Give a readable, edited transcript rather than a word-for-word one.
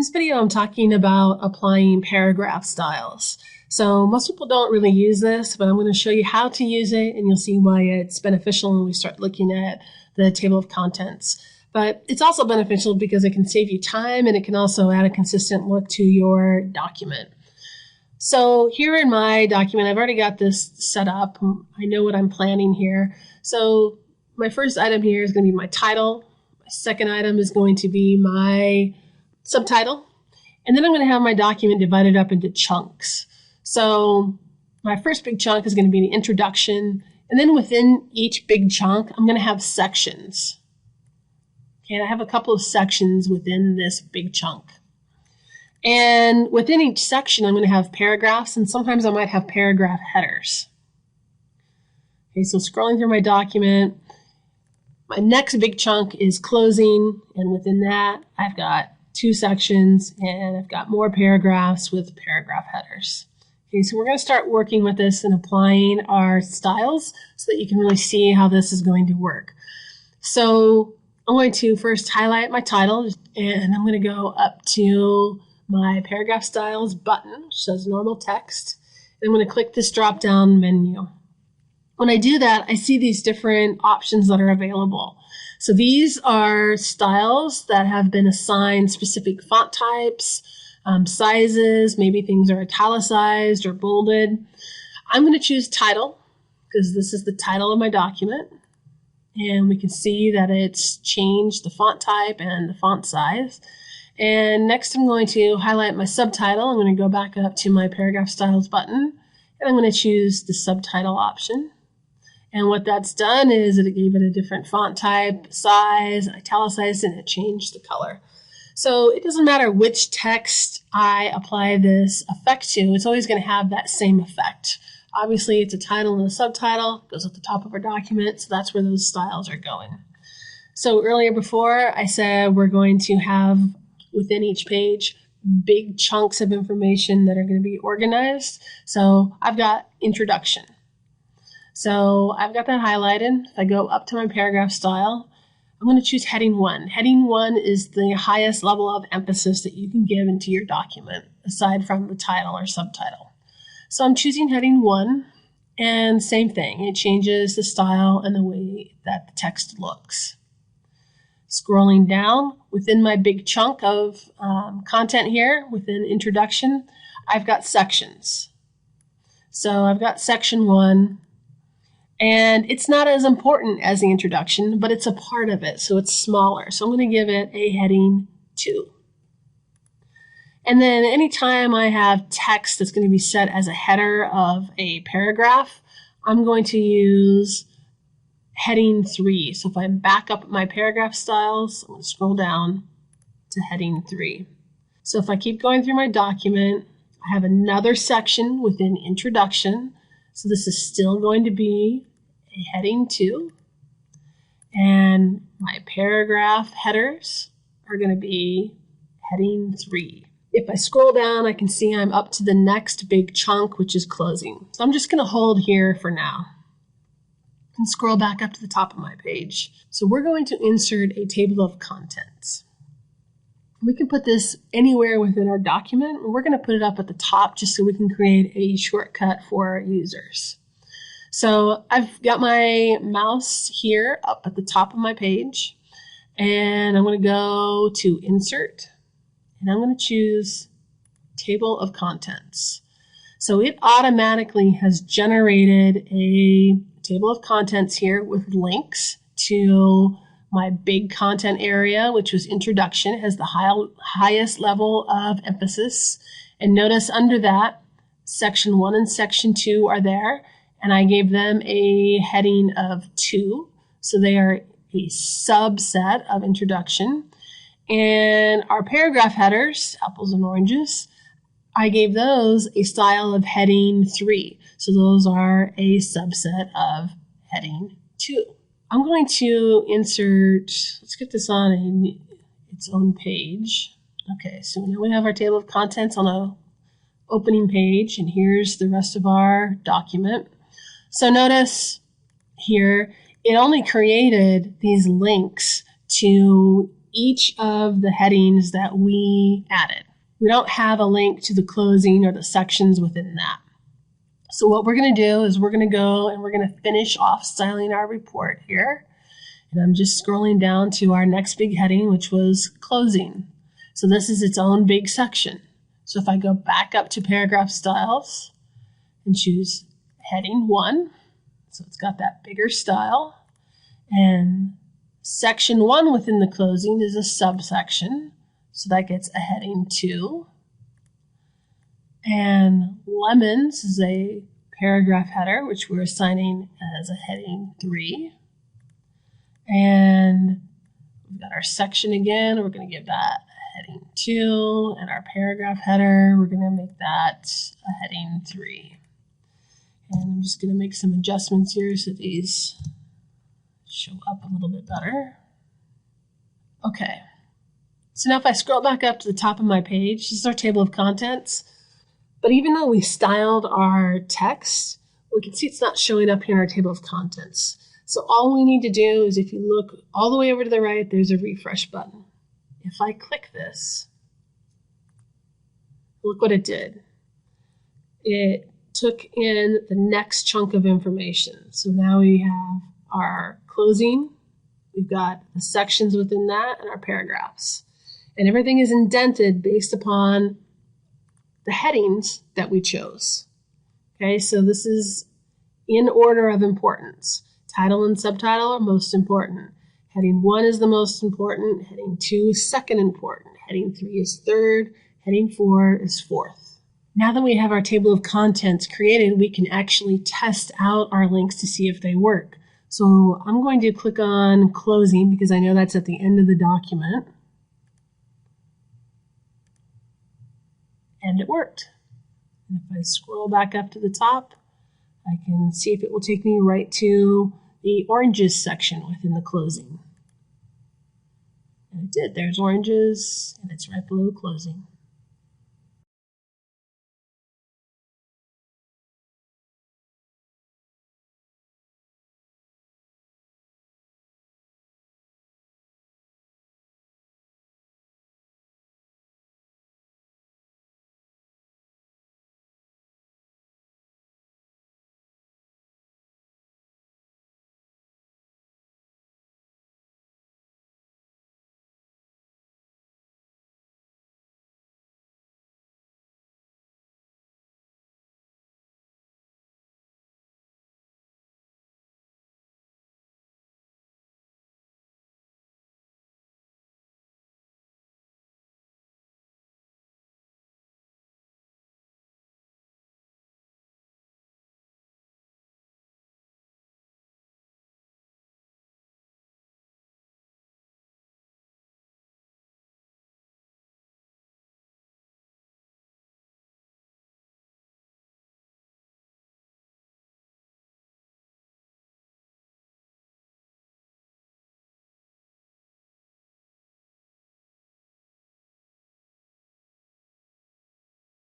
In this video, I'm talking about applying paragraph styles. So most people don't really use this, but I'm going to show you how to use it, and you'll see why it's beneficial when we start looking at the table of contents. But it's also beneficial because it can save you time, and it can also add a consistent look to your document. So here in my document, I've already got this set up. I know what I'm planning here. So my first item here is going to be my title. My second item is going to be my subtitle. And then I'm going to have my document divided up into chunks. So my first big chunk is going to be the introduction. And then within each big chunk, I'm going to have sections. Okay, and I have a couple of sections within this big chunk. And within each section, I'm going to have paragraphs, and sometimes I might have paragraph headers. Okay, so scrolling through my document, my next big chunk is closing, and within that, I've got two sections, and I've got more paragraphs with paragraph headers. Okay, so we're going to start working with this and applying our styles so that you can really see how this is going to work. So I'm going to first highlight my title, and I'm going to go up to my paragraph styles button, which says normal text. And I'm going to click this drop-down menu. When I do that, I see these different options that are available. So these are styles that have been assigned specific font types, sizes, maybe things are italicized or bolded. I'm going to choose title because this is the title of my document. And we can see that it's changed the font type and the font size. And next I'm going to highlight my subtitle. I'm going to go back up to my paragraph styles button, and I'm going to choose the subtitle option. And what that's done is it gave it a different font type, size, italicized, and it changed the color. So it doesn't matter which text I apply this effect to, it's always going to have that same effect. Obviously, it's a title and a subtitle, goes at the top of our document, so that's where those styles are going. So earlier before, I said we're going to have within each page big chunks of information that are going to be organized. So I've got introduction. So I've got that highlighted. If I go up to my paragraph style, I'm going to choose heading 1. Heading 1 is the highest level of emphasis that you can give into your document, aside from the title or subtitle. So I'm choosing heading 1, and same thing. It changes the style and the way that the text looks. Scrolling down within my big chunk of content here, within introduction, I've got sections. So I've got section 1, and it's not as important as the introduction, but it's a part of it, so it's smaller. So I'm going to give it a heading 2. And then anytime I have text that's going to be set as a header of a paragraph, I'm going to use heading 3. So if I back up my paragraph styles, I'm going to scroll down to heading 3. So if I keep going through my document, I have another section within introduction. So this is still going to be a heading 2. And my paragraph headers are going to be heading 3. If I scroll down, I can see I'm up to the next big chunk, which is closing. So I'm just going to hold here for now and scroll back up to the top of my page. So we're going to insert a table of contents. We can put this anywhere within our document, and we're going to put it up at the top just so we can create a shortcut for our users. So I've got my mouse here up at the top of my page, and I'm going to go to Insert, and I'm going to choose Table of Contents. So it automatically has generated a table of contents here with links to my big content area, which was introduction. It has the highest level of emphasis. And notice under that, section 1 and section 2 are there, and I gave them a heading of 2. So they are a subset of introduction. And our paragraph headers, apples and oranges, I gave those a style of heading 3. So those are a subset of heading 2. I'm going to insert, let's get this on its own page. Okay, so now we have our table of contents on the opening page, and here's the rest of our document. So notice here, it only created these links to each of the headings that we added. We don't have a link to the closing or the sections within that. So what we're going to do is we're going to go and we're going to finish off styling our report here. And I'm just scrolling down to our next big heading, which was closing. So this is its own big section. So if I go back up to paragraph styles and choose heading 1, so it's got that bigger style, and section 1 within the closing is a subsection, so that gets a heading 2. And lemons is a paragraph header, which we're assigning as a heading 3. And we've got our section again. We're going to give that a heading 2. And our paragraph header, we're going to make that a heading 3. And I'm just going to make some adjustments here so these show up a little bit better. Okay. So now if I scroll back up to the top of my page, this is our table of contents. But even though we styled our text, we can see it's not showing up here in our table of contents. So all we need to do is, if you look all the way over to the right, there's a refresh button. If I click this, look what it did. It took in the next chunk of information. So now we have our closing, we've got the sections within that, and our paragraphs. And everything is indented based upon the headings that we chose. Okay, so this is in order of importance. Title and subtitle are most important. Heading 1 is the most important. Heading 2 is second important. Heading 3 is third. Heading 4 is fourth. Now that we have our table of contents created, we can actually test out our links to see if they work. So I'm going to click on closing because I know that's at the end of the document. And it worked. And if I scroll back up to the top, I can see if it will take me right to the oranges section within the closing. And it did. There's oranges, and it's right below closing.